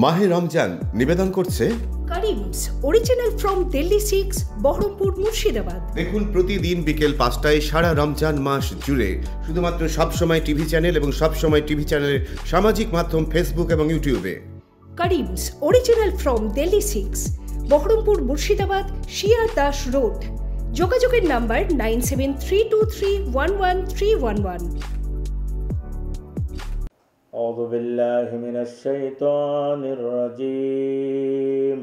মাহে রমজান নিবেদন করছে কারিমস অরিজিনাল ফ্রম দিল্লি 6 বহরমপুর মুর্শিদাবাদ। দেখুন প্রতিদিন বিকেল 5টায় সারা রমজান মাস জুড়ে শুধুমাত্র সবসময় টিভি চ্যানেল এবং সবসময় টিভি চ্যানেলের সামাজিক মাধ্যম ফেসবুক এবং ইউটিউবে। Karim's original from Delhi 6 Baharampur Murshidabad shear Das road. যোগাযোগের নাম্বার 9732311311। أعوذ بالله من الشيطان الرجيم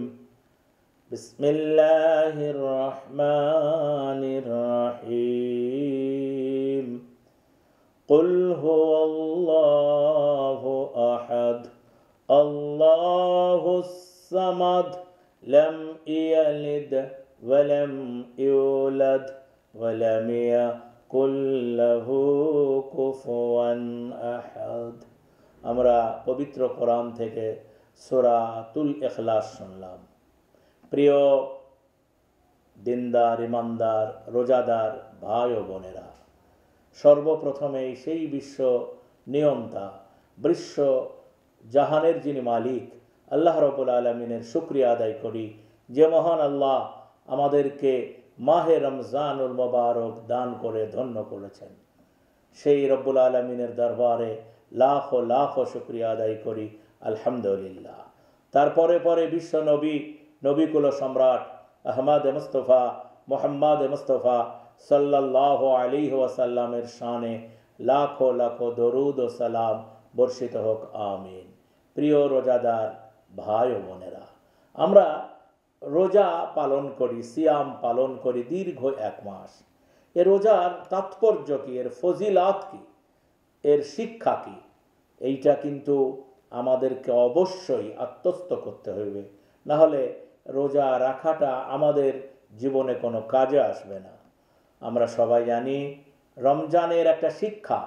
بسم الله الرحمن الرحيم قل هو الله أحد الله الصمد لم يلد ولم يولد ولم يكن له كفوا أحد। আমরা পবিত্র কোরআন থেকে সূরাতুল ইখলাস শুনলাম। প্রিয় দিনদার ইমানদার রোজাদার ভাই ও বোনেরা, সর্বপ্রথমেই সেই বিশ্ব নিয়ন্তা বিশ্ব জাহানের যিনি মালিক আল্লাহ রাব্বুল আলামিনের শুকরিয়া আদায় করি যে মহান আল্লাহ আমাদেরকে মাহে রমজানুল মুবারক দান করে ধন্য করেছেন। সেই রব্বুল আলামিনের দরবারে লাখো লাখো শুকরিয়া আদায় করি আলহামদুলিল্লাহ। তারপরে পরে বিশ্ব নবীকুল সম্রাট আহমদ মুস্তফা মোহাম্মদ মুস্তফা সাল্লাল্লাহু আলাইহি ওয়াসাল্লামের শানে লাখো লাখো দরুদ ও সালাম বর্ষিত হোক, আমিন। প্রিয় রোজাদার ভাই ও বোনেরা, আমরা রোজা পালন করি, সিয়াম পালন করি দীর্ঘ 1 মাস। এ রোজার তাৎপর্য কি, এর ফজিলাত কি, এর শিক্ষা কি, এইটা কিন্তু আমাদেরকে অবশ্যই আত্মস্থ করতে হবে, না হলে রোজা রাখাটা আমাদের জীবনে কোনো কাজে আসবে না। আমরা সবাই জানি রমজানের একটা শিক্ষা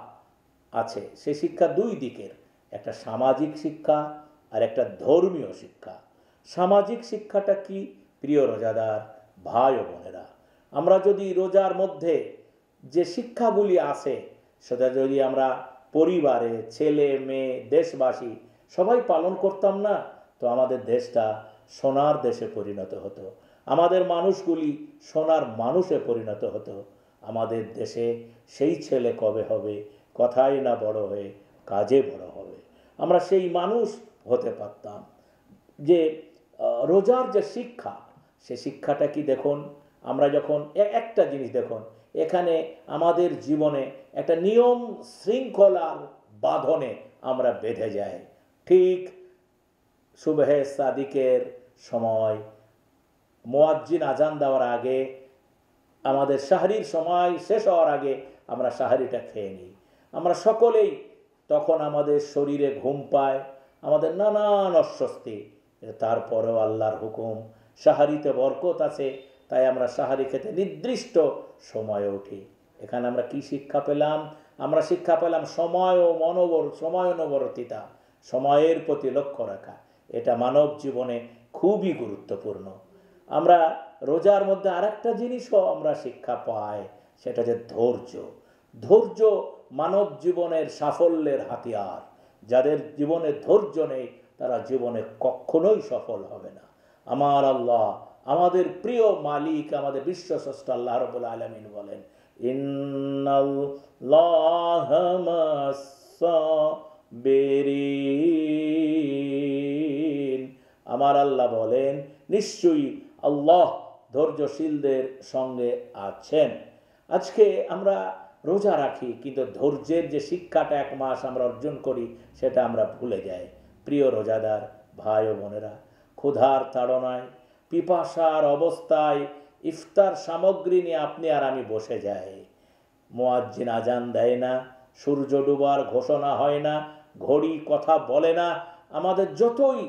আছে, সে শিক্ষা 2 দিকের, একটা সামাজিক শিক্ষা আর একটা ধর্মীয় শিক্ষা। সামাজিক শিক্ষাটা কি প্রিয় রোজাদার ভাই ও বোনেরা, আমরা যদি রোজার মধ্যে যে শিক্ষাগুলি আছে সেটা যদি আমরা পরিবারে ছেলে মেয়ে দেশবাসী সবাই পালন করতাম না, তো আমাদের দেশটা সোনার দেশে পরিণত হতো, আমাদের মানুষগুলি সোনার মানুষে পরিণত হতো। আমাদের দেশে সেই ছেলে কবে হবে, কথাই না বড় হয়ে কাজে বড় হবে, আমরা সেই মানুষ হতে পারতাম। যে রোজার যে শিক্ষা, সে শিক্ষাটা কি দেখুন, আমরা যখন একটা জিনিস দেখুন, এখানে আমাদের জীবনে একটা নিয়ম শৃঙ্খলার বাঁধনে আমরা বেঁধে যাই। ঠিক সুবহে সাদিকের সময় মুয়াজ্জিন আজান দেওয়ার আগে, আমাদের সাহরির সময় শেষ হওয়ার আগে আমরা সাহরিটা খেয়ে নিই। আমরা সকলেই তখন আমাদের শরীরে ঘুম পায়, আমাদের নানান অস্বস্তি, তারপরেও আল্লাহর হুকুম, সাহারিতে বরকত আছে, তাই আমরা সাহারি খেতে নির্দিষ্ট সময়ে উঠি। এখানে আমরা কি শিক্ষা পেলাম? আমরা শিক্ষা পেলাম সময় অনুবর্তিতা, সময়ের প্রতি লক্ষ্য রাখা, এটা মানব জীবনে খুবই গুরুত্বপূর্ণ। আমরা রোজার মধ্যে আরেকটা জিনিসও আমরা শিক্ষা পাই, সেটা যে ধৈর্য মানব জীবনের সাফল্যের হাতিয়ার। যাদের জীবনে ধৈর্য নেই তারা জীবনে কখনোই সফল হবে না। আমার আল্লাহ, আমাদের প্রিয় মালিক, আমাদের বিশ্বস্রষ্টা আল্লাহ রাব্বুল আলামিন বলেন, ইন্নাল্লাহা মাস-সাবিরিন। আমার আল্লাহ বলেন নিশ্চয়ই আল্লাহ ধৈর্যশীলদের সঙ্গে আছেন। আজকে আমরা রোজা রাখি কিন্তু ধৈর্যের যে শিক্ষাটা 1 মাস আমরা অর্জন করি সেটা আমরা ভুলে যাই। প্রিয় রোজাদার ভাই ও বোনেরা, ক্ষুধার তাড়নায় পিপাসার অবস্থায় ইফতার সামগ্রী নিয়ে আপনি আর আমি বসে যাই। মুয়াজ্জিন আজান দেয় না, সূর্য ডুবার ঘোষণা হয় না, ঘড়ি কথা বলে না, আমাদের যতই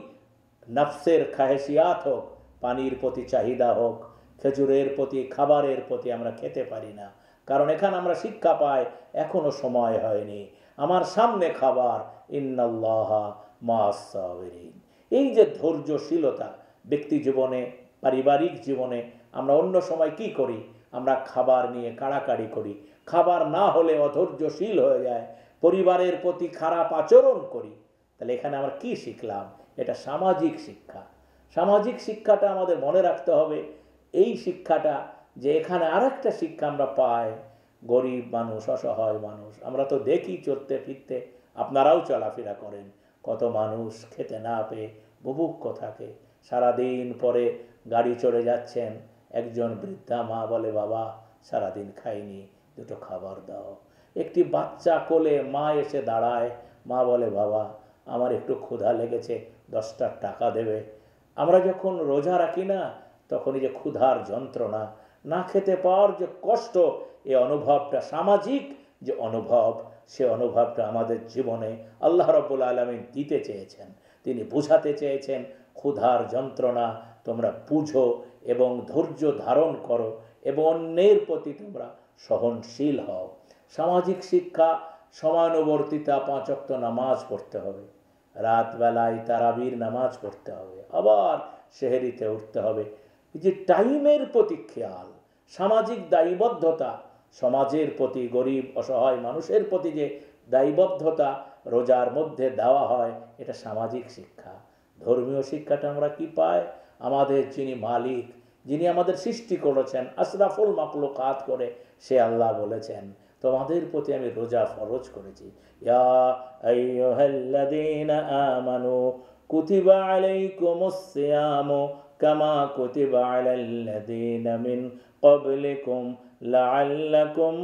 নফসের খাহেশিয়াত হোক, পানির প্রতি চাহিদা হোক, খেজুরের প্রতি, খাবারের প্রতি আমরা খেতে পারি না, কারণ এখানে আমরা শিক্ষা পাই এখনো সময় হয়নি, আমার সামনে খাবার। ইন্নাল্লাহা মাস-সাবিরিন। এই যে ধৈর্যশীলতা ব্যক্তি জীবনে, পারিবারিক জীবনে, আমরা অন্য সময় কি করি, আমরা খাবার নিয়ে কাড়াকাড়ি করি, খাবার না হলে অধৈর্যশীল হয়ে যায়, পরিবারের প্রতি খারাপ আচরণ করি। তাহলে এখানে আমরা কি শিখলাম? এটা সামাজিক শিক্ষা। সামাজিক শিক্ষাটা আমাদের মনে রাখতে হবে। এই শিক্ষাটা যে এখানে আরেকটা শিক্ষা আমরা পাই, গরিব মানুষ, অসহায় মানুষ, আমরা তো দেখি চলতে ফিরতে, আপনারাও চলাফেরা করেন, কত মানুষ খেতে না পেয়ে বুভুক্ষ থাকে। সারাদিন পরে গাড়ি চড়ে যাচ্ছেন, একজন বৃদ্ধা মা বলে, বাবা সারাদিন খাইনি, দুটো খাবার দাও। একটি বাচ্চা কোলে মা এসে দাঁড়ায়, মা বলে, বাবা আমার একটু ক্ষুধা লেগেছে, 10টা টাকা দেবে। আমরা যখন রোজা রাখি না, তখন এই যে ক্ষুধার যন্ত্রণা, না খেতে পাওয়ার যে কষ্ট, এই অনুভবটা সামাজিক যে অনুভব, সে অনুভবটা আমাদের জীবনে আল্লাহ রাব্বুল আলামিন দিতে চেয়েছেন। তিনি বুঝাতে চেয়েছেন, ক্ষুধার যন্ত্রণা তোমরা বুঝো এবং ধৈর্য ধারণ করো এবং অন্যের প্রতি তোমরা সহনশীল হও। সামাজিক শিক্ষা, সময়ানুবর্তিতা, 5 ওয়াক্ত নামাজ পড়তে হবে, রাতবেলায় তারাবির নামাজ পড়তে হবে, আবার সেহরিতে উঠতে হবে। এই যে টাইমের প্রতি খেয়াল, সামাজিক দায়বদ্ধতা, সমাজের প্রতি, গরিব অসহায় মানুষের প্রতি যে দায়বদ্ধতা রোজার মধ্যে দেওয়া হয়, এটা সামাজিক শিক্ষা। ধর্মীয় শিক্ষাটা আমরা কি পাই? আমাদের যিনি মালিক, যিনি আমাদের সৃষ্টি করেছেন আশরাফুল মাখলুকাত করে, সে আল্লাহ বলেছেন, তোমাদের প্রতি আমি রোজা ফরজ করেছি। ইয়া আইয়ুহাল্লাযীনা আমানু কুতিবা আলাইকুমুস সিয়ামু কামা কুতিবা আলাল্লাযীনা মিন ক্বাবলিকুম লাআল্লাকুম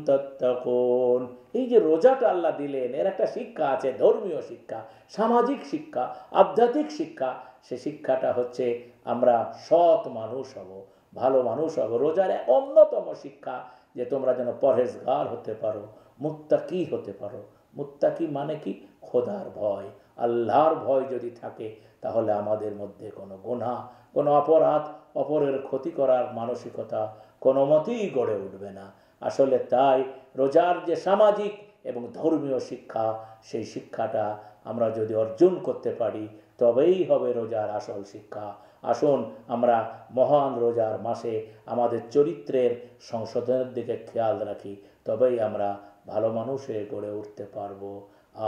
তাত্তাকুন। এই যে রোজাটা আল্লাহ দিলেন, এর একটা শিক্ষা আছে, ধর্মীয় শিক্ষা, সামাজিক শিক্ষা, আধ্যাত্মিক শিক্ষা। সে শিক্ষাটা হচ্ছে আমরা সৎ মানুষ হব, ভালো মানুষ হব। রোজার অন্যতম শিক্ষা যে তোমরা যেন পরহেজগার হতে পারো, মুত্তাকি হতে পারো। মুত্তাকি মানে কি? খোদার ভয়, আল্লাহর ভয় যদি থাকে, তাহলে আমাদের মধ্যে কোনো গুনাহ, কোনো অপরাধ, অপরের ক্ষতি করার মানসিকতা কোনো মতেই গড়ে উঠবে না। আসলে তাই রোজার যে সামাজিক এবং ধর্মীয় শিক্ষা, সেই শিক্ষাটা আমরা যদি অর্জন করতে পারি, তবেই হবে রোজার আসল শিক্ষা। আসুন আমরা মহান রোজার মাসে আমাদের চরিত্রের সংশোধনের দিকে খেয়াল রাখি, তবেই আমরা ভালো মানুষে গড়ে উঠতে পারবো।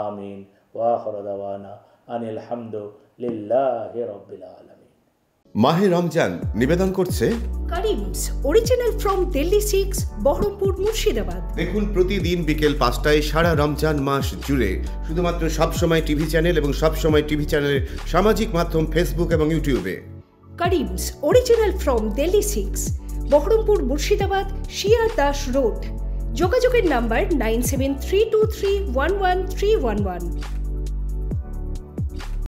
আমিন। ওয়া আখিরু দাওয়ানা আনিল হামদুলিল্লাহি রাব্বিল আলামিন। মাহে রমজান নিবেদন করছে কারিমস, অরিজিনাল ফ্রম দিল্লি 6, বহরমপুর, মুর্শিদাবাদ। দেখুন প্রতিদিন বিকেল 5টায় সারা রমজান মাস জুড়ে শুধুমাত্র সবসময় টিভি চ্যানেল এবং সবসময় টিভি চ্যানেলের সামাজিক মাধ্যম ফেসবুক এবং ইউটিউবে। Karim's, original from Delhi 6, Baharampur, Murshidabad, shear Das road. যোগাযোগের নাম্বার 9732311311।